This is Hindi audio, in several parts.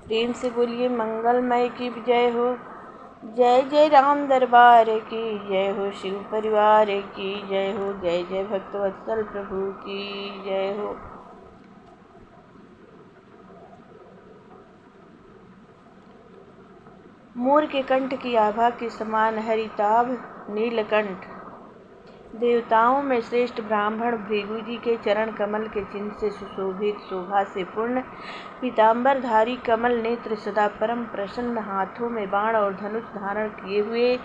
प्रेम से बोलिए मंगलमय की जय हो। जय जय राम दरबार की जय हो, शिव परिवार की जय हो, जय जय भक्तवत्सल प्रभु की जय हो। मोर के कंठ की आभा के समान हरिताभ नीलकंठ, देवताओं में श्रेष्ठ ब्राह्मण भृगु जी के चरण कमल के चिन्ह से सुशोभित, शोभा से पूर्ण, पीताम्बरधारी, कमल नेत्र, सदा परम प्रसन्न, हाथों में बाण और धनुष धारण किए हुए,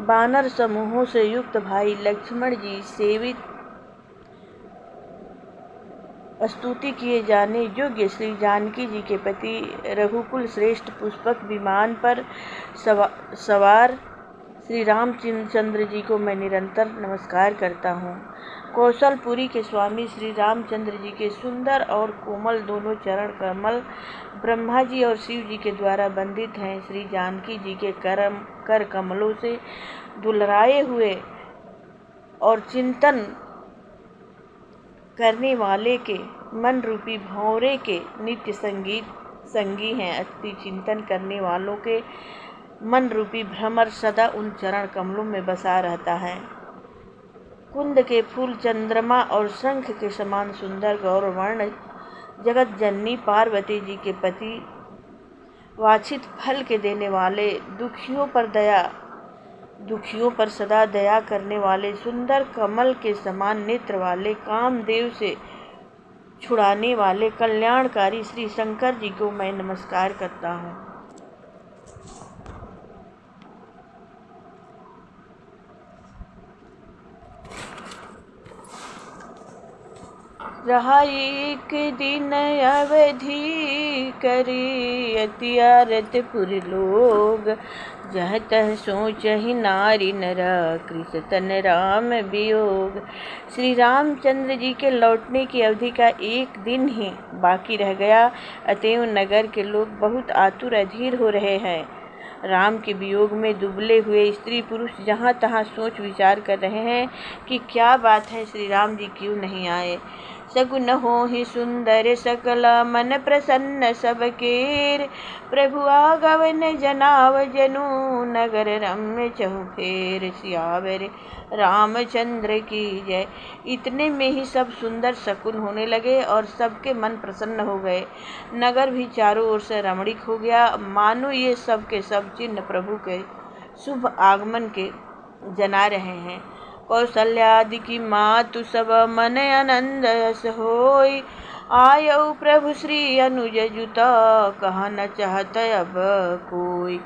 वानर समूहों से युक्त भाई लक्ष्मण जी सेवित, स्तुति किए जाने योग्य श्री जानकी जी के पति, रघुकुल श्रेष्ठ पुष्पक विमान पर सवार श्री रामचंद्र जी को मैं निरंतर नमस्कार करता हूँ। कौशलपुरी के स्वामी श्री रामचंद्र जी के सुंदर और कोमल दोनों चरण कमल ब्रह्मा जी और शिव जी के द्वारा बंदित हैं। श्री जानकी जी के कर कमलों से दुलराए हुए और चिंतन करने वाले के मन रूपी भौरे के नित्य संगी हैं। अति चिंतन करने वालों के मन रूपी भ्रमर सदा उन चरण कमलों में बसा रहता है। कुंद के फूल चंद्रमा और शंख के समान सुंदर गौरवर्ण जगत जननी पार्वती जी के पति, वांछित फल के देने वाले, दुखियों पर सदा दया करने वाले, सुंदर कमल के समान नेत्र वाले, कामदेव से छुड़ाने वाले, कल्याणकारी श्री शंकर जी को मैं नमस्कार करता हूँ। रहा एक दिन अवधि करी, अतियारत पुर लोग, जह तह सोचहि नारी नर, कृष तन राम वियोग। श्री रामचंद्र जी के लौटने की अवधि का एक दिन ही बाकी रह गया, अतएव नगर के लोग बहुत आतुर अधीर हो रहे हैं। राम के वियोग में दुबले हुए स्त्री पुरुष जहाँ तहाँ सोच विचार कर रहे हैं कि क्या बात है, श्री राम जी क्यों नहीं आए। सगुन होहि सुंदर सकल, मन प्रसन्न सबकेर, प्रभु आगवन जनाव जनु, नगर रम्य चहुफेर, सियावर रामचंद्र की जय। इतने में ही सब सुंदर शकुन होने लगे और सबके मन प्रसन्न हो गए। नगर भी चारों ओर से रमणीक हो गया, मानो ये सब के सब चिन्ह प्रभु के शुभ आगमन के जना रहे हैं। कौशल्यादि की मातु सब मन आनंद यस होई, आयौ प्रभु श्री अनुज जुत, कहा न चाहत अब कोई।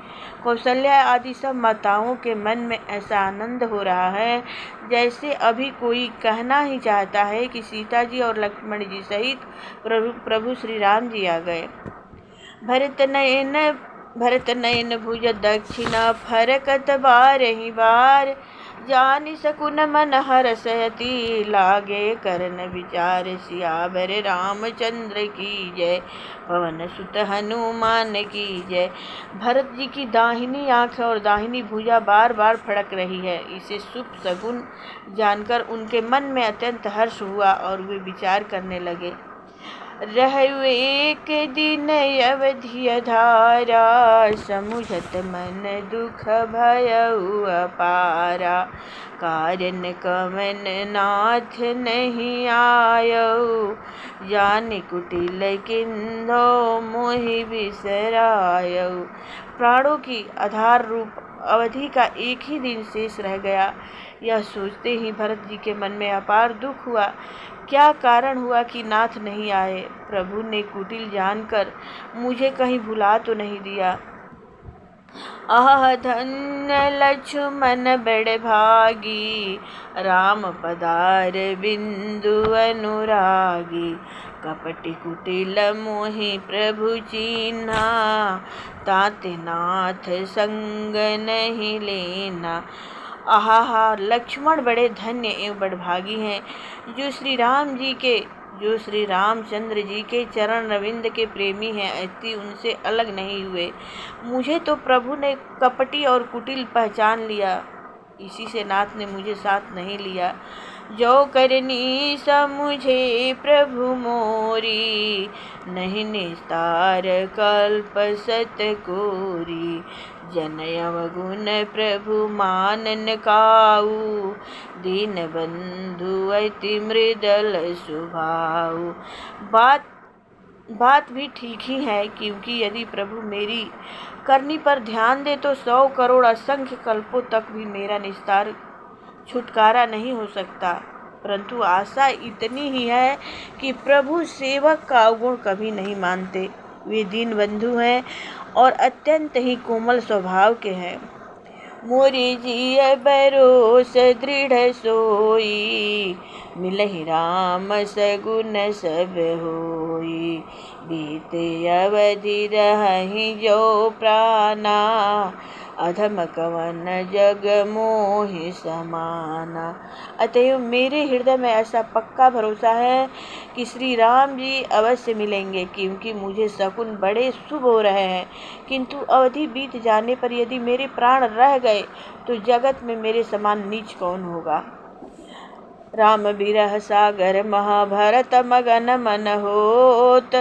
कौशल्या आदि सब माताओं के मन में ऐसा आनंद हो रहा है जैसे अभी कोई कहना ही चाहता है कि सीता जी और लक्ष्मण जी सहित प्रभु श्री राम जी आ गए। भरत नयन भुज दक्षिण, फरकत बारहि बार, जानि सकुन मन हरसयति, लागे करन विचार, सियावर रामचंद्र की जय, पवन सुत हनुमान की जय। भरत जी की दाहिनी आंख और दाहिनी भुजा बार बार फड़क रही है। इसे शुभ सगुन जानकर उनके मन में अत्यंत हर्ष हुआ और वे विचार करने लगे। रहु एक दिन अवधि अधारा, समुझत मन दुख भयउ अपारा, कारण कवन नाथ नहीं आयौ, जानि कुटिल किंधो मोहि बिसरायौ। प्राणों की आधार रूप अवधि का एक ही दिन शेष रह गया। यह सोचते ही भरत जी के मन में अपार दुख हुआ। क्या कारण हुआ कि नाथ नहीं आए। प्रभु ने कुटिल जानकर मुझे कहीं भुला तो नहीं दिया। आह धन्य लक्ष्मण बड़ भागी, राम पदार बिंदु अनुरागी, कपटि कुटिल मोहि प्रभु चीन्हा, ताते नाथ संग नहीं लेना। आहा, लक्ष्मण बड़े धन्य एवं बड़भागी हैं जो श्री रामचंद्र जी के चरण रविंद के प्रेमी हैं, अति उनसे अलग नहीं हुए। मुझे तो प्रभु ने कपटी और कुटिल पहचान लिया, इसी से नाथ ने मुझे साथ नहीं लिया। जो करनी समुझे प्रभु मोरी, नहीं निस्तार कल्प सत कोरी। जनयव गुण प्रभु मानन काऊ, दीन बंधु अति मृदल स्वभाव। बात भी ठीक ही है, क्योंकि यदि प्रभु मेरी करनी पर ध्यान दे तो 100 करोड़ असंख्य कल्पों तक भी मेरा निस्तार छुटकारा नहीं हो सकता। परंतु आशा इतनी ही है कि प्रभु सेवक का अवगुण कभी नहीं मानते। वे दीन बंधु हैं और अत्यंत ही कोमल स्वभाव के हैं। मोरी जिय बरोस दृढ़ सोई, मिलहि राम सगुन सब होई। बीते अवधि रहहि जो प्राणा, अधम कवन जग मोहि समाना। अतएव मेरे हृदय में ऐसा पक्का भरोसा है कि श्री राम जी अवश्य मिलेंगे, क्योंकि मुझे शकुन बड़े शुभ हो रहे हैं। किंतु अवधि बीत जाने पर यदि मेरे प्राण रह गए तो जगत में मेरे समान नीच कौन होगा। राम बिरह सागर महाभारत मगन मन होत,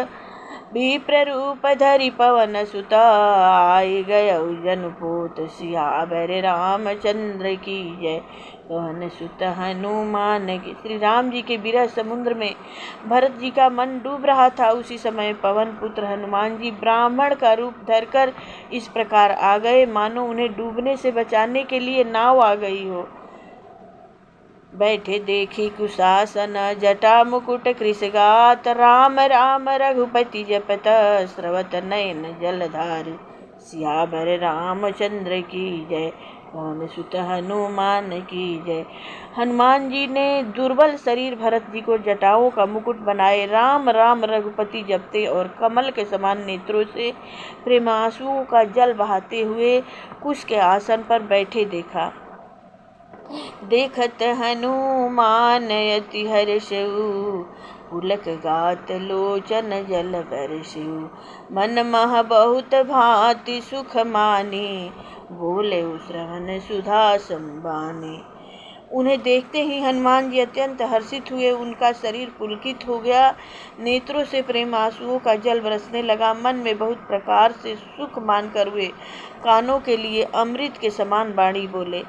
विप्र रूप धरि पवन सुत आई गयौ जनपोत। सियावर रामचंद्र की जय, पवन सुत हनुमान की। श्री राम जी के बिरह समुद्र में भरत जी का मन डूब रहा था। उसी समय पवन पुत्र हनुमान जी ब्राह्मण का रूप धरकर इस प्रकार आ गए, मानो उन्हें डूबने से बचाने के लिए नाव आ गई हो। बैठे देखी कुशासन, जटा मुकुट कृषगात। राम राम रघुपति जपत, स्रवत नयन जलधार। सियावर रामचंद्र की जय, पवन सुत हनुमान की जय। हनुमान जी ने दुर्बल शरीर भरत जी को जटाओं का मुकुट बनाए राम राम रघुपति जपते और कमल के समान नेत्रों से प्रेमांसुओं का जल बहाते हुए कुश के आसन पर बैठे देखा। देखत हनुमान अति हर्षउ, पुलक गात लोचन जल बरसउ। मन मह बहुत भांति सुख मानी, बोले श्रवण सुधा संबानी। उन्हें देखते ही हनुमान जी अत्यंत हर्षित हुए। उनका शरीर पुलकित हो गया, नेत्रों से प्रेम आंसुओं का जल बरसने लगा। मन में बहुत प्रकार से सुख मानकर हुए कानों के लिए अमृत के समान वाणी बोले।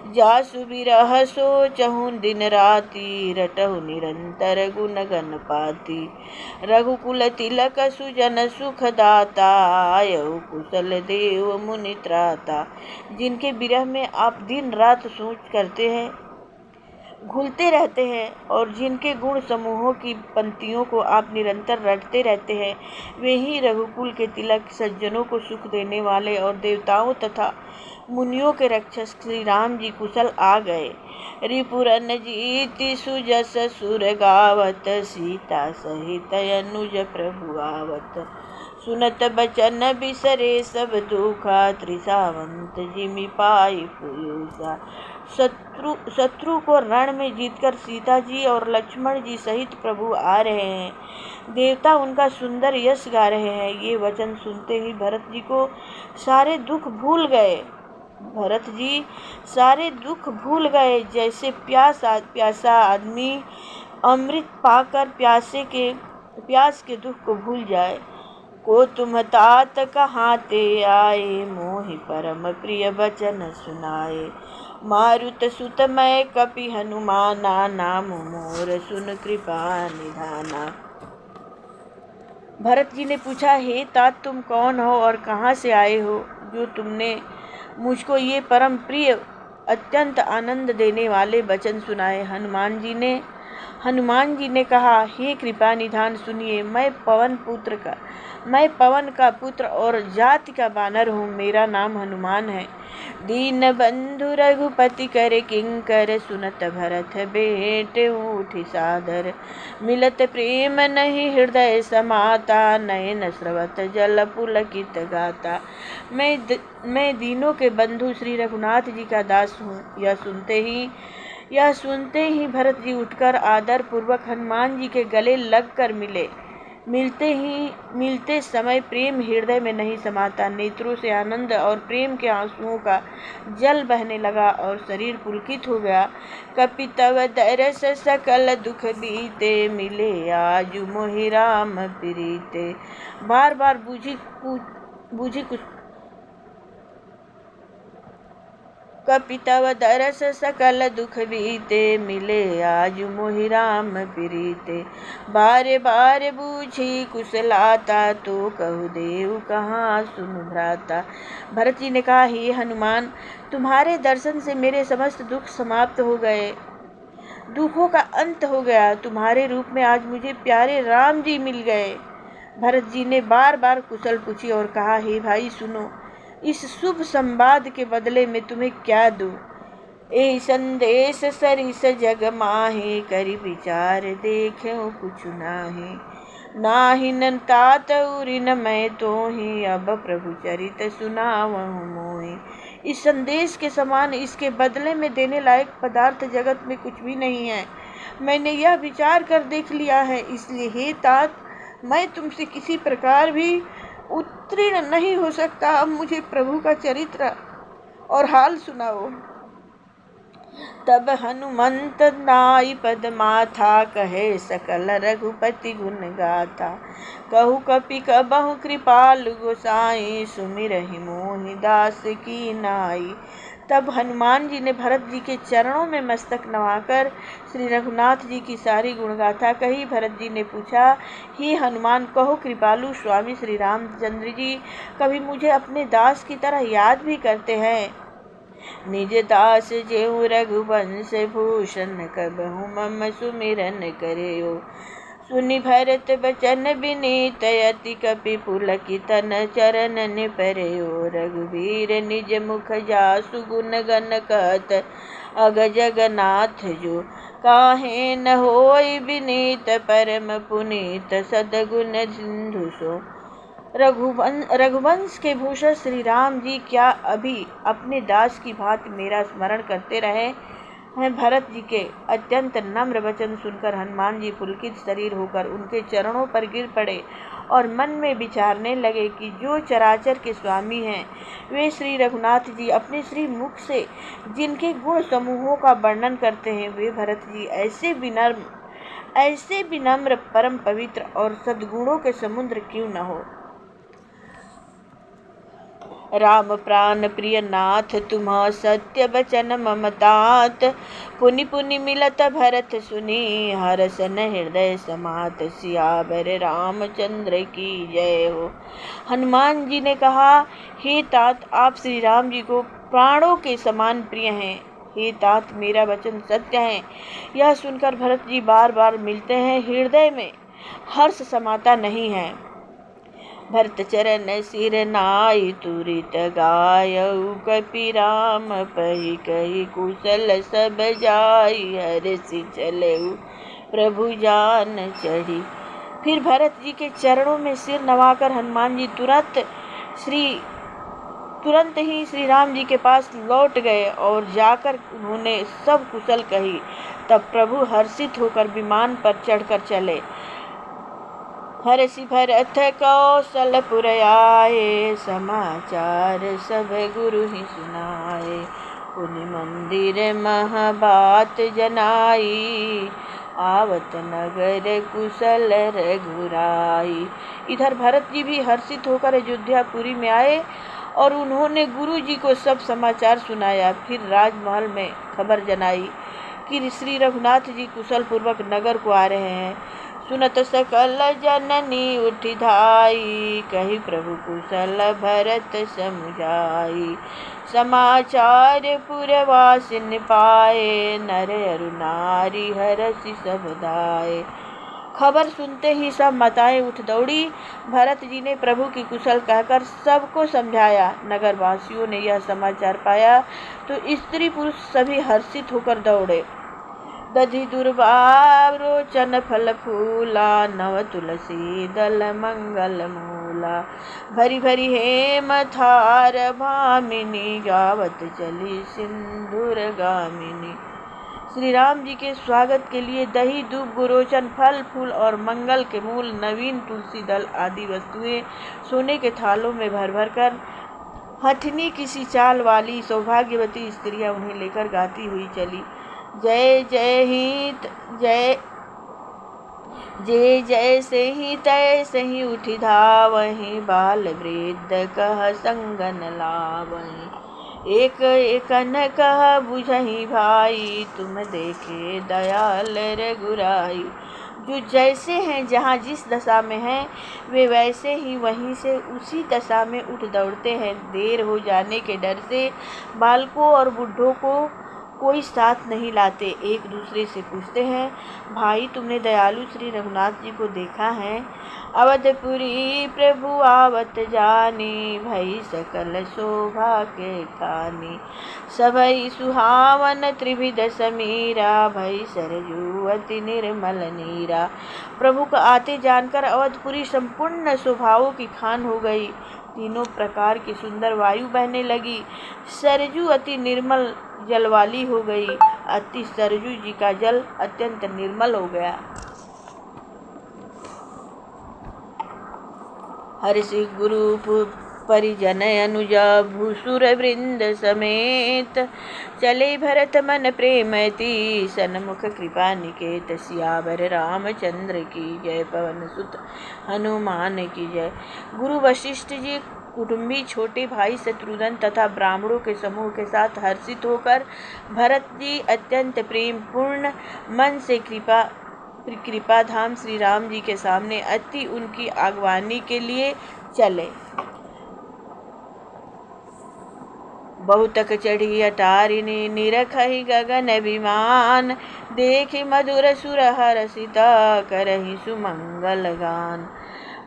जासु बिरह सोचहु दिन राति, रटहु निरंतर गुण गण पाती। रघुकुल तिलक सुजन सुख दाता, आयहु कुशल देव मुनि त्राता। जिनके विरह में आप दिन रात सोच करते हैं, घुलते रहते हैं, और जिनके गुण समूहों की पंक्तियों को आप निरंतर रटते रहते हैं, वे ही रघुकुल के तिलक, सज्जनों को सुख देने वाले और देवताओं तथा मुनियों के रक्षक श्री राम जी कुशल आ गए। रिपुरन जीति सुजस सुर गावत, सीता सहित अनुज प्रभु आवत। सुनत बचन बिसरे सब दुखा, त्रिसावंत जिमि पाई पुरुषा। शत्रु को रण में जीतकर सीता जी और लक्ष्मण जी सहित प्रभु आ रहे हैं। देवता उनका सुंदर यश गा रहे हैं। ये वचन सुनते ही भरत जी को सारे दुख भूल गए। भरत जी सारे दुख भूल गए, जैसे प्यासा आदमी अमृत पाकर प्यास के दुख को भूल जाए। को तुम तात कहाँ ते आए, मोहि परम प्रिय वचन सुनाए। मारुत सुत मैं कपि हनुमाना, नाम मोर सुन कृपा निधाना। भरत जी ने पूछा, हे तात तुम कौन हो और कहाँ से आए हो, जो तुमने मुझको ये परम प्रिय अत्यंत आनंद देने वाले वचन सुनाए। हनुमान जी ने कहा, हे कृपा निधान सुनिए, मैं पवन का पुत्र और जाति का बानर हूँ। मेरा नाम हनुमान है। दीन बंधु रघुपति कर किंकर, सुनत भरत बेट उठि सादर। मिलत प्रेम नहीं हृदय समाता, नयन स्रवत जल पुलकित गाता। मैं दीनों के बंधु श्री रघुनाथ जी का दास हूँ। यह सुनते ही भरत जी उठकर आदर पूर्वक हनुमान जी के गले लगकर मिले। मिलते समय प्रेम हृदय में नहीं समाता। नेत्रों से आनंद और प्रेम के आंसुओं का जल बहने लगा और शरीर पुलकित हो गया। कपि तव दरस सकल दुख बीते, मिले आज मोहि राम प्रीते। बार बार बूझी कुछ कपि तव दरस सकल दुख बीते, मिले आज मोहि राम प्रीते। बारे बारे बूझी कुशलाता, तो कहु देव कहाँ सुनु भ्राता। भरत जी ने कहा, हे हनुमान, तुम्हारे दर्शन से मेरे समस्त दुख समाप्त हो गए, दुखों का अंत हो गया। तुम्हारे रूप में आज मुझे प्यारे राम जी मिल गए। भरत जी ने बार बार कुशल पूछी और कहा, हे भाई सुनो, इस शुभ संवाद के बदले में तुम्हें क्या दूं। ए संदेश सरिस जग माहे, करि विचार देखें कुछ नाहि। नाहि न तात उरि न मैं तोहि, अब प्रभु चरित सुनावहु मोहि। इस संदेश के समान इसके बदले में देने लायक पदार्थ जगत में कुछ भी नहीं है। मैंने यह विचार कर देख लिया है, इसलिए हे तात, मैं तुमसे किसी प्रकार भी उत्तीर्ण नहीं हो सकता। अब मुझे प्रभु का चरित्र और हाल सुनाओ। तब हनुमंत नाई पद माथा, कहे सकल रघुपति गुण गाथा। कहु कपि कबहु कृपालु गोसाई, सुमिरहि मोहि दास की नाई। तब हनुमान जी ने भरत जी के चरणों में मस्तक नवाकर श्री रघुनाथ जी की सारी गुणगाथा कही। भरत जी ने पूछा, हे हनुमान, कहो कृपालु स्वामी श्री रामचंद्र जी कभी मुझे अपने दास की तरह याद भी करते हैं। निज दास जेऊ रघुवंश भूषण, कबहु मम सुमिरन करेयो। सुनि भरत बचन विनीत, अति कपि पुलकितन चरणन परयो। रघुवीर निज मुख जासु गुण गण कहत, अग जगन्नाथ जो। काहे न होई विनीत, परम पुनीत सदगुण सिंधु सो। रघुवंश के भूषण श्री राम जी क्या अभी अपने दास की भांति मेरा स्मरण करते रहे हैं। भरत जी के अत्यंत नम्र वचन सुनकर हनुमान जी पुलकित शरीर होकर उनके चरणों पर गिर पड़े और मन में विचारने लगे कि जो चराचर के स्वामी हैं वे श्री रघुनाथ जी अपने श्री मुख से जिनके गुण समूहों का वर्णन करते हैं, वे भरत जी ऐसे विनम्र परम पवित्र और सद्गुणों के समुद्र क्यों न हो। राम प्राण प्रिय नाथ, तुम्हा सत्य वचन ममतात। पुनि पुनि मिलत भरत सुनी, हरसन हृदय समात। सियावर रामचंद्र की जय हो। हनुमान जी ने कहा, हे तात, आप श्री राम जी को प्राणों के समान प्रिय हैं। हे तात, मेरा वचन सत्य है। यह सुनकर भरत जी बार बार मिलते हैं, हृदय में हर्ष समाता नहीं है। भरत चरण सिर नाई, तुरित गायऊ कपि राम पहि। कहि कुशल सब जाई, हरषि चलऊ प्रभु जान चढ़ी। फिर भरत जी के चरणों में सिर नवाकर हनुमान जी तुरंत ही श्री राम जी के पास लौट गए और जाकर उन्होंने सब कुशल कही। तब प्रभु हर्षित होकर विमान पर चढ़कर चले। हर्षि भरत कौशलपुर आए, समाचार सब गुरु ही सुनाए। पुनि मंदिर महा बात जनाई, आवत नगर कुशल रघुराई। इधर भरत जी भी हर्षित होकर अयोध्यापुरी में आए और उन्होंने गुरु जी को सब समाचार सुनाया। फिर राजमहल में खबर जनाई कि श्री रघुनाथ जी कुशल पूर्वक नगर को आ रहे हैं। सुनत सकल जननी उठी धाई, कही प्रभु कुशल भरत समुझाई। समाचार पुरवासिन पाए, नर अरु नारी हरषि सब धाये। खबर सुनते ही सब माताएं उठ दौड़ी। भरत जी ने प्रभु की कुशल कहकर सबको समझाया। नगर वासियों ने यह समाचार पाया तो स्त्री पुरुष सभी हर्षित होकर दौड़े। दधि दुर्वा रोचन फल फूला, नव तुलसी दल मंगल मूला। भरी भरी हेम थार भामिनी, गावत चली सिंदूर गामिनी। श्री राम जी के स्वागत के लिए दही, दूब, गुरोचन, फल फूल और मंगल के मूल, नवीन तुलसी दल आदि वस्तुएं सोने के थालों में भर भर कर हथनी किसी चाल वाली सौभाग्यवती स्त्रियां उन्हें लेकर गाती हुई चली। जय जय हित जय जय जय से ही तय सही उठी धावहि, बाल वृद्ध कह संगन लावहि। एक एक न कह बुझहि भाई, तुम देखे दयाल रघुराई। जो जैसे हैं, जहाँ जिस दशा में हैं, वे वैसे ही वहीं से उसी दशा में उठ दौड़ते हैं। देर हो जाने के डर से बालकों और बूढ़ों को कोई साथ नहीं लाते। एक दूसरे से पूछते हैं, भाई तुमने दयालु श्री रघुनाथ जी को देखा है? अवधपुरी प्रभु आवत जानी, भई सकल शोभा के खानी। सबई सुहावन त्रिविध समीरा, भई सरजू अति निर्मल नीरा। प्रभु का आते जानकर अवधपुरी संपूर्ण स्वभावों की खान हो गई। तीनों प्रकार की सुंदर वायु बहने लगी। सरजू अति निर्मल जल वाली हो गई। अति सरजू जी का जल अत्यंत निर्मल हो गया। हर्षि गुरु परिजन अनुजा, भूसुर वृंद समेत। चले भरत मन प्रेमति, सन्मुख कृपा निकेत। सियावर रामचंद्र की जय, पवन सुत हनुमान की जय। गुरु वशिष्ठ जी कुटुंबी छोटे भाई शत्रुघ्न तथा ब्राह्मणों के समूह के साथ हर्षित होकर भरत जी अत्यंत प्रेम पूर्ण मन से कृपा धाम श्री राम जी के सामने अति उनकी आगवानी के लिए चले। बहुतक चढ़ी अटारिनी, निरखहि गगन विमान। देखि मधुर सुर हरषिता, करहि सुमंगल गान।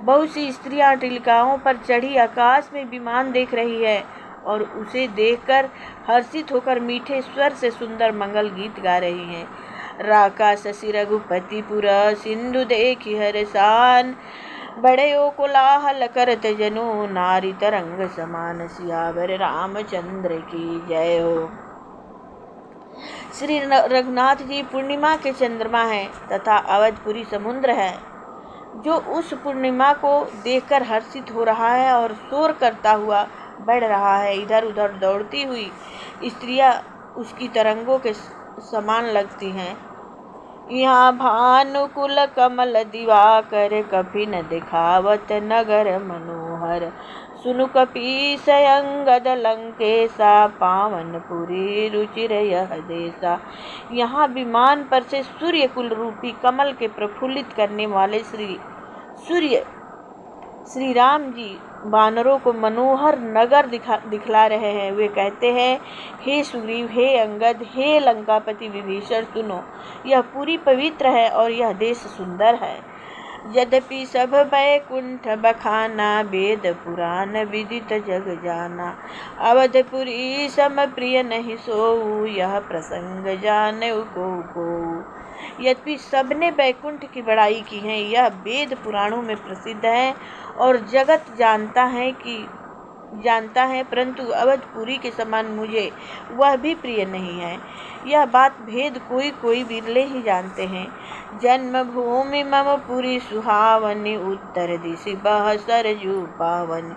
बहुत सी स्त्रियां टिलकाओं पर चढ़ी आकाश में विमान देख रही है और उसे देखकर हर्षित होकर मीठे स्वर से सुंदर मंगल गीत गा रही हैं। राका शशि रघुपति पुर, सिंधु देखि हर्षान। बड़े कोलाहल करत जनो, नारी तरंग समान। सियावर रामचंद्र की जय हो। श्री रघुनाथ जी पूर्णिमा के चंद्रमा हैं तथा अवधपुरी समुद्र है, जो उस पूर्णिमा को देखकर हर्षित हो रहा है और शोर करता हुआ बढ़ रहा है। इधर उधर दौड़ती हुई स्त्रियां उसकी तरंगों के समान लगती हैं। यहाँ भानुकुल कमल दिवाकर, कभी न दिखावत नगर मनोहर। सुनु कपीस अंगद लंकेशा, पावनपुरी रुचिर यह देशा। यहाँ विमान पर से सूर्य कुल रूपी कमल के प्रफुल्लित करने वाले श्री राम जी वानरों को मनोहर नगर दिखला रहे हैं। वे कहते हैं, हे सुग्रीव, हे अंगद, हे लंकापति विभीषण, सुनो, यह पूरी पवित्र है और यह देश सुंदर है। यद्यपि सब बैकुंठ बखाना, वेद पुराण विदित जग जाना। अवधपुरी सम प्रिय नहीं सोऊ, यह प्रसंग जाने को। यद्यपि सबने बैकुंठ की बड़ाई की है, यह वेद पुराणों में प्रसिद्ध है और जगत जानता है, परंतु अवधपुरी के समान मुझे वह भी प्रिय नहीं है। यह बात भेद कोई विरले ही जानते हैं। जन्मभूमि मम पुरी सुहावनी, उत्तर दिशि बह सरजू पावन।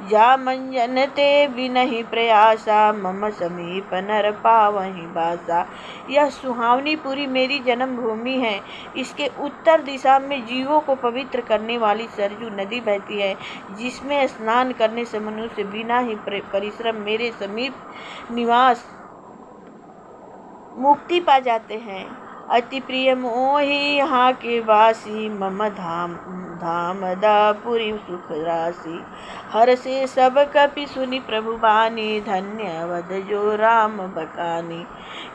जा मंजन ते बिनहि प्रयासा, मम समीप नर पावहि बासा। यह सुहावनी पुरी मेरी जन्मभूमि है। इसके उत्तर दिशा में जीवों को पवित्र करने वाली सरजू नदी बहती है, जिसमें स्नान करने से मनुष्य बिना ही परिश्रम मेरे समीप निवास मुक्ति पा जाते हैं। अति प्रिय मोहि यहाँ के वासी, मम धाम दापुरी सुख राशि। हर से सब कपि सुनि प्रभु बानी, धन्य अवध जो राम बखानी।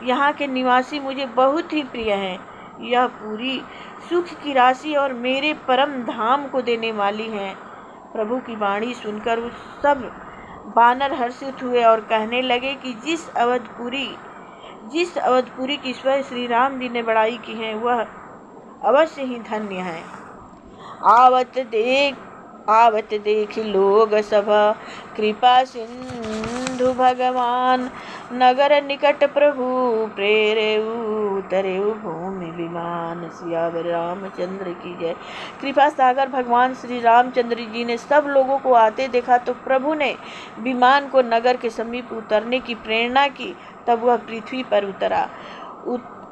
यहाँ के निवासी मुझे बहुत ही प्रिय हैं। यह पूरी सुख की राशि और मेरे परम धाम को देने वाली हैं। प्रभु की वाणी सुनकर उस सब बानर हर्षित हुए और कहने लगे कि जिस अवधपुरी की स्वयं श्री राम जी ने बड़ाई की है, वह अवश्य ही धन्य है। आवत देखी लोग सभा, कृपा सिंधु भगवान, नगर निकट प्रभु प्रेरेऊ, उतरेऊ भूमि विमान। सियावर रामचंद्र की जय। कृपा सागर भगवान श्री रामचंद्र जी ने सब लोगों को आते देखा तो प्रभु ने विमान को नगर के समीप उतरने की प्रेरणा की। तब वह पृथ्वी पर उतरा।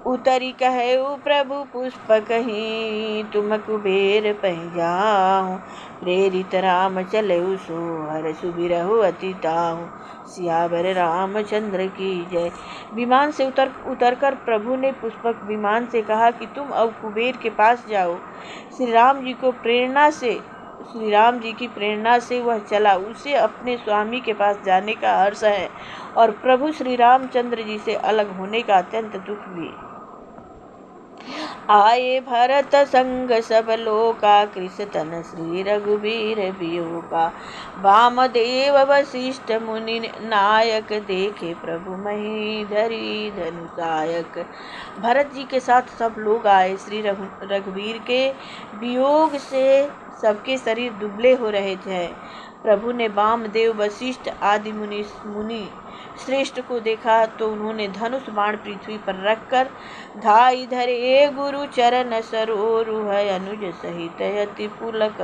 उतरी कहेऊ प्रभु पुष्प कहीं, तुम कुबेर पह जाऊं, प्रेरित राम चलेऊ सो, हर सुबिरहु अति ताहू। सियावर रामचंद्र की जय। विमान से उतरकर प्रभु ने पुष्पक विमान से कहा कि तुम अब कुबेर के पास जाओ। श्री राम जी की प्रेरणा से वह चला। उसे अपने स्वामी के पास जाने का हर्ष है और प्रभु श्री रामचंद्र जी से अलग होने का अत्यंत दुख भी। आए भरत संग सब लोका, कृष तन श्री रघुबीर बियोका। वामदेव वशिष्ठ मुनि नायक, देखे प्रभु मही धरी धनुषायक। भरत जी के साथ सब लोग आए। श्री रघुवीर के वियोग से सबके शरीर दुबले हो रहे थे। प्रभु ने वामदेव वशिष्ठ आदि मुनि श्रेष्ठ को देखा तो उन्होंने धनुष बाण पृथ्वी पर रखकर धाई धरे गुरु चरण सरोरुह, अनुज सहित यति पुलक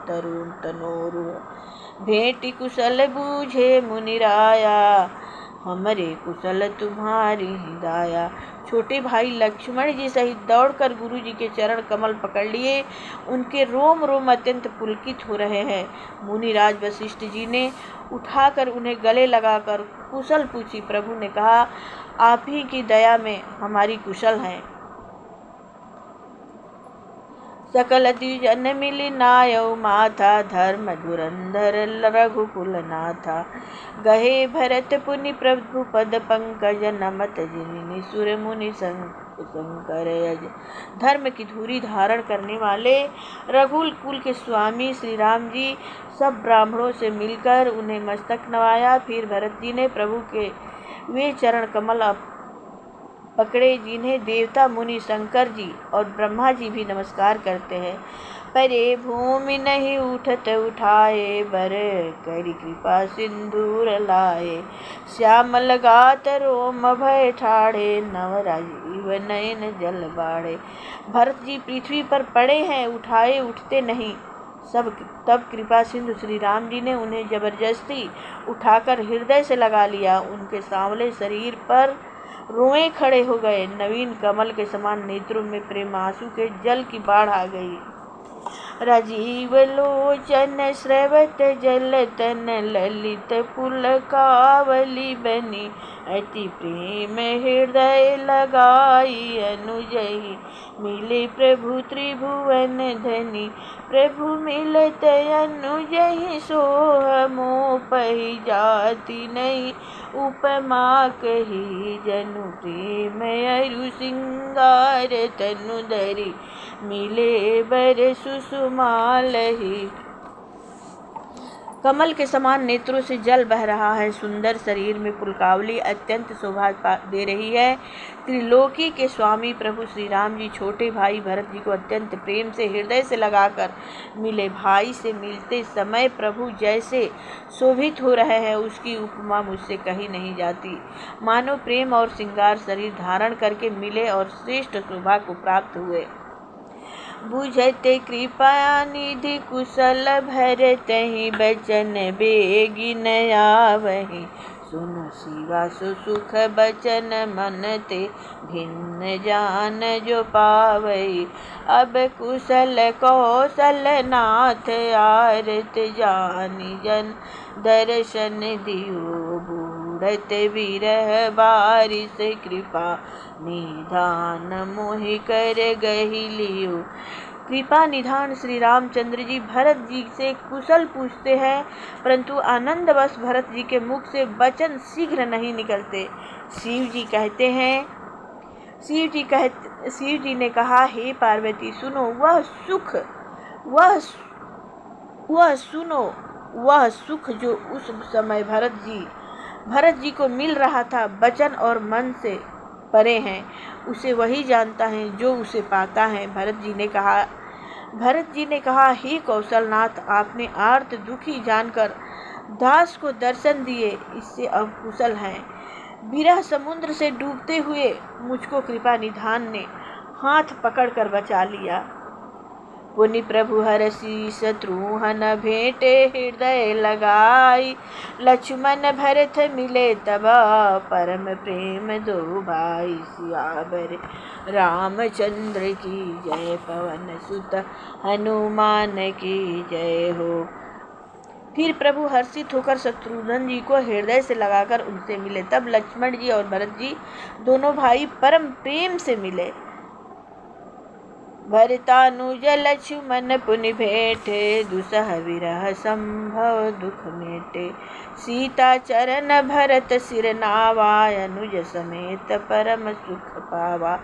तरुण तनोरुह। भेंटि कुशल बूझे मुनिराया, हमरे कुशल तुम्हारी दाया। छोटे भाई लक्ष्मण जी सहित दौड़कर गुरु जी के चरण कमल पकड़ लिए। उनके रोम रोम अत्यंत पुलकित हो रहे हैं। मुनिराज वशिष्ठ जी ने उठाकर उन्हें गले लगाकर कुशल पूछी। प्रभु ने कहा, आप ही की दया में हमारी कुशल है। सकल द्विजन मिली नायौ माथा, धर्म धुरंधर रघुकुल नाथा। गहे भरत पुनि प्रभु पद पंकज, नमत जिनि सुर मुनि शंकर यज। धर्म की धुरी धारण करने वाले रघुकुल कुल के स्वामी श्री राम जी सब ब्राह्मणों से मिलकर उन्हें मस्तक नवाया। फिर भरत जी ने प्रभु के वे चरण कमल पकड़े जिन्हें देवता मुनि शंकर जी और ब्रह्मा जी भी नमस्कार करते हैं। परे भूमि नहीं उठत उठाए, बर करी कृपा सिंदूर लाए। श्यामल गात रोम भय ठाड़े, नव राजीव नयन जल बाढ़े। भरत जी पृथ्वी पर पड़े हैं, उठाए उठते नहीं। तब कृपा सिंधु श्री राम जी ने उन्हें जबरदस्ती उठाकर हृदय से लगा लिया। उनके सांवले शरीर पर रोए खड़े हो गए। नवीन कमल के समान नेत्रों में प्रेम आंसू के जल की बाढ़ आ गई। राजीव लोचन स्रवत जल तन, ललित पुलकावली बनी। अति प्रेम हृदय लगाई, अनुजहि मिले प्रभु त्रिभुवन धनी। प्रभु मिलत अनुजहि, सोह मोपहि जाति नहीं। उपमा कही जनु प्रेम अरु सिंगार, तनु धरी मिले बर सुषुमालहि। कमल के समान नेत्रों से जल बह रहा है। सुंदर शरीर में पुलकावली अत्यंत शोभा दे रही है। त्रिलोकी के स्वामी प्रभु श्री राम जी छोटे भाई भरत जी को अत्यंत प्रेम से हृदय से लगाकर मिले। भाई से मिलते समय प्रभु जैसे शोभित हो रहे हैं, उसकी उपमा मुझसे कही नहीं जाती। मानो प्रेम और श्रृंगार शरीर धारण करके मिले और श्रेष्ठ शोभा को प्राप्त हुए। बुझते कृपा निधि कुशल भरतहि, बचन बेगिन आवहि। सुनु शिवा सुख बचन, मन ते भिन्न जान जो पावई। अब कुशल कौशल नाथ, आरत जानि जन दर्शन दियो। बूढ़त विरह बारिश, कृपा निधान मोहि कर गहि लियो। कृपा निधान श्री रामचंद्र जी भरत जी से कुशल पूछते हैं, परंतु आनंदवश भरत जी के मुख से वचन शीघ्र नहीं निकलते। शिव जी ने कहा, हे पार्वती सुनो, वह सुख जो उस समय भरत जी को मिल रहा था, वचन और मन से परे हैं। उसे वही जानता है जो उसे पाता है। भरत जी ने कहा, भरत जी ने कहा, हे कौशलनाथ, आपने आर्त दुखी जानकर दास को दर्शन दिए, इससे अब कुशल हैं। विरह समुद्र से डूबते हुए मुझको कृपा निधान ने हाथ पकड़कर बचा लिया। पुनि प्रभु हरषि शत्रुघ्न भेंटे हृदय लगाई, लक्ष्मण भरत मिले तब परम प्रेम दो भाई। सियावर रामचंद्र की जय, पवन सुत हनुमान की जय हो। फिर प्रभु हर्षित होकर शत्रुघ्न जी को हृदय से लगाकर उनसे मिले। तब लक्ष्मण जी और भरत जी दोनों भाई परम प्रेम से मिले। भरतानुज लक्ष्मण पुनि भेंटे, दुसह विरह संभव दुख मेटे। सीता चरण भरत सिर नावा, अनुज समेत परम सुख पावा।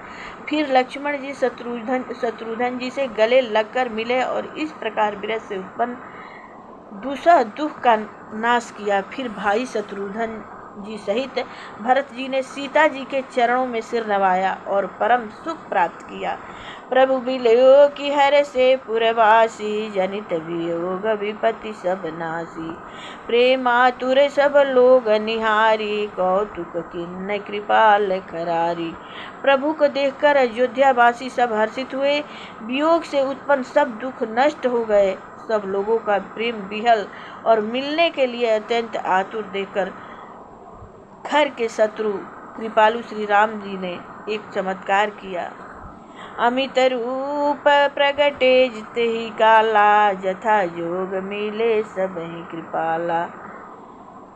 फिर लक्ष्मण जी शत्रुघ्न जी से गले लगकर मिले और इस प्रकार विरह से उत्पन्न दूसरा दुख का नाश किया। फिर भाई शत्रुघ्न जी सहित भरत जी ने सीता जी के चरणों में सिर नवाया और परम सुख प्राप्त किया। प्रभु बिलयो की हर से पुरवासी, जनित वियोग विपत्ति सब नासी। प्रेमातुर सब लोग निहारी, कौतुक किन्न कृपाल करारी। प्रभु को देखकर अयोध्यावासी सब हर्षित हुए। वियोग से उत्पन्न सब दुख नष्ट हो गए। सब लोगों का प्रेम विहल और मिलने के लिए अत्यंत आतुर देखकर खर के शत्रु कृपालु श्री राम जी ने एक चमत्कार किया। अमित रूप प्रगटे जिते ही काला, जथा जोग मिले सब ही कृपाला।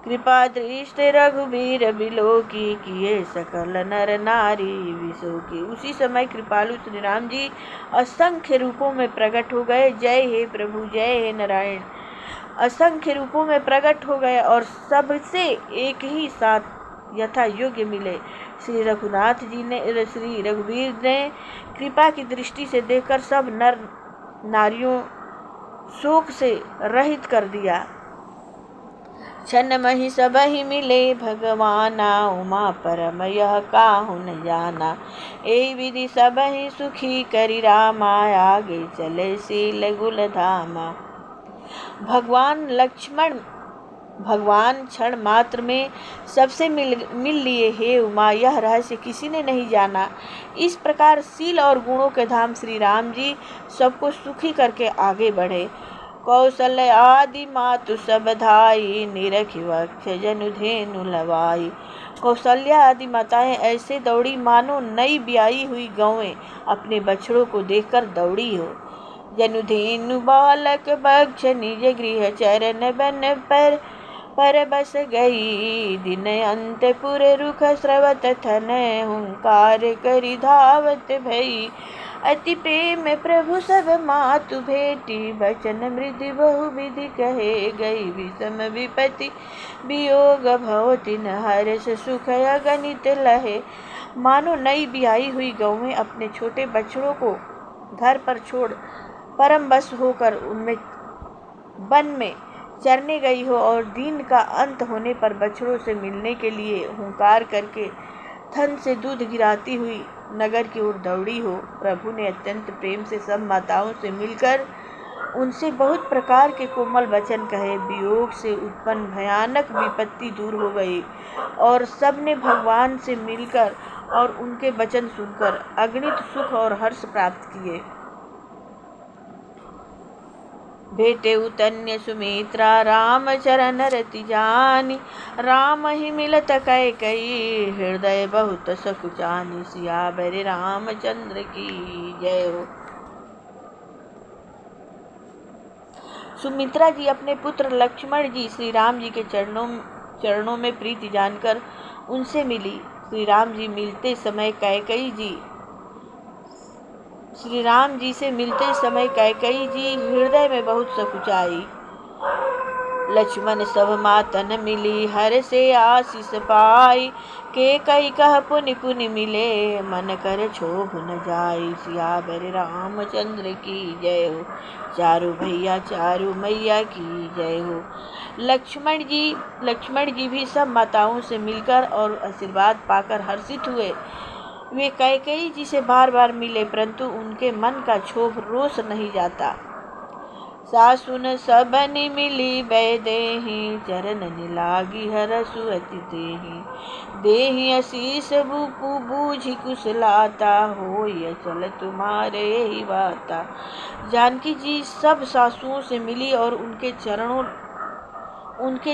कृपा दृष्टि रघुबीर बिलो की, किए सकल नर नारी विसो की। उसी समय कृपालु श्री राम जी असंख्य रूपों में प्रकट हो गए। जय हे प्रभु, जय हे नारायण। असंख्य रूपों में प्रकट हो गए और सबसे एक ही साथ यथा योग्य मिले। श्री रघुवीर ने कृपा की दृष्टि से देखकर सब नर नारियों शोक से रहित कर दिया। क्षण महि सब ही मिले भगवाना, उमा परम यह काहू न जाना। एहि विधि सब ही सुखी करी रामा, आगे चले शील गुल धामा। भगवान क्षण मात्र में सबसे मिल लिए। हे उमा, यह रहस्य किसी ने नहीं जाना। इस प्रकार शील और गुणों के धाम श्री राम जी सबको सुखी करके आगे बढ़े। कौशल्य आदि मातु सब धाई, निरखि वक्ष जनु धेनु लवाई। कौशल्या आदि माताएं ऐसे दौड़ी मानो नई ब्याई हुई गौएं अपने बछड़ों को देखकर दौड़ी हो। जनु धेनु बालक बक्ष निज गृह चरण बन पर बस गई। दिन अंतपुर रुख स्रवत थन, हुंकार करी धावत भई। अति प्रेम प्रभु सब मातु भेटी, बचन मृदु बहु विधि कहे गई। विषम विपत्ति वियोग भव तिन, हर्ष सुख अगणित लहे। मानो नई ब्याई हुई गौएं अपने छोटे बछड़ों को घर पर छोड़ परम बस होकर उनमें वन में चरने गई हो और दिन का अंत होने पर बछड़ों से मिलने के लिए हुंकार करके थन से दूध गिराती हुई नगर की ओर दौड़ी हो। प्रभु ने अत्यंत प्रेम से सब माताओं से मिलकर उनसे बहुत प्रकार के कोमल वचन कहे। वियोग से उत्पन्न भयानक विपत्ति दूर हो गई और सब ने भगवान से मिलकर और उनके वचन सुनकर अगणित सुख और हर्ष प्राप्त किए। भेटे उतन्य सुमित्रा, राम चरण रति जानी। राम ही मिलत कैकेयी, हृदय बहुत सकुचानी। सियावर रामचंद्र की जय हो। सुमित्रा जी अपने पुत्र लक्ष्मण जी श्री राम जी के चरणों में प्रीति जानकर उनसे मिली। श्री राम जी मिलते समय कैकेयी जी हृदय में बहुत सकुचाई। लक्ष्मण सब मातन मिली, हर से आशीष पाई। के कई कह पुनि पुनि मिले, मन कर क्षोभ न जाई। सियावर रामचंद्र की जय हो। चारू भैया चारू मैया की जय हो। लक्ष्मण जी भी सब माताओं से मिलकर और आशीर्वाद पाकर हर्षित हुए। वे कैकेयी जी से बार बार मिले, परंतु उनके मन का क्षोभ रोष नहीं जाता। सासुन सबनि मिली बैदेहि, चरणनि लागी हरसु अति देहि। देहि असीस बूझि कुशलाता, होई अचल तुम्हारे ही बाता। जानकी जी सब सासुओं से मिली और उनके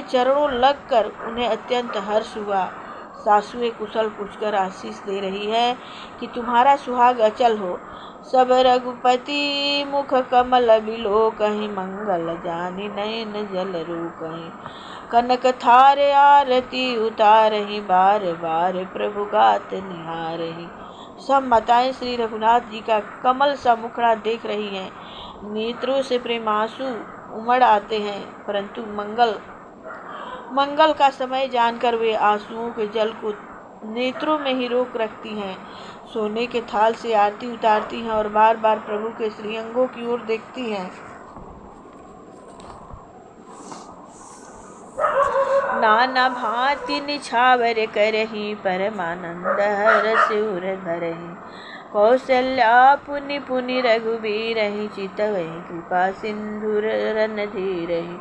चरणों लगकर उन्हें अत्यंत हर्ष हुआ। सासुएं कुशल पूछकर आशीष दे रही है कि तुम्हारा सुहाग अचल हो। सब रघुपति मुख कमल बिलो, कहीं मंगल जानी नयन जल रो कहीं। कनक थार आरती उतारही, बार बार प्रभु गात निहारही। सब माताएं श्री रघुनाथ जी का कमल सा मुखड़ा देख रही हैं। नेत्रों से प्रेमांसु उमड़ आते हैं, परंतु मंगल का समय जानकर वे आंसुओं के जल को नेत्रों में ही रोक रखती हैं। सोने के थाल से आरती उतारती हैं और बार बार प्रभु के श्रीअंगों की ओर देखती हैं। नाना भांति निछावर करही, परमानंद हरष उर धरही। कौशल्या पुनि पुनि रघुबीरहि, चितवहि कृपा सिंधुर रणधीरहि।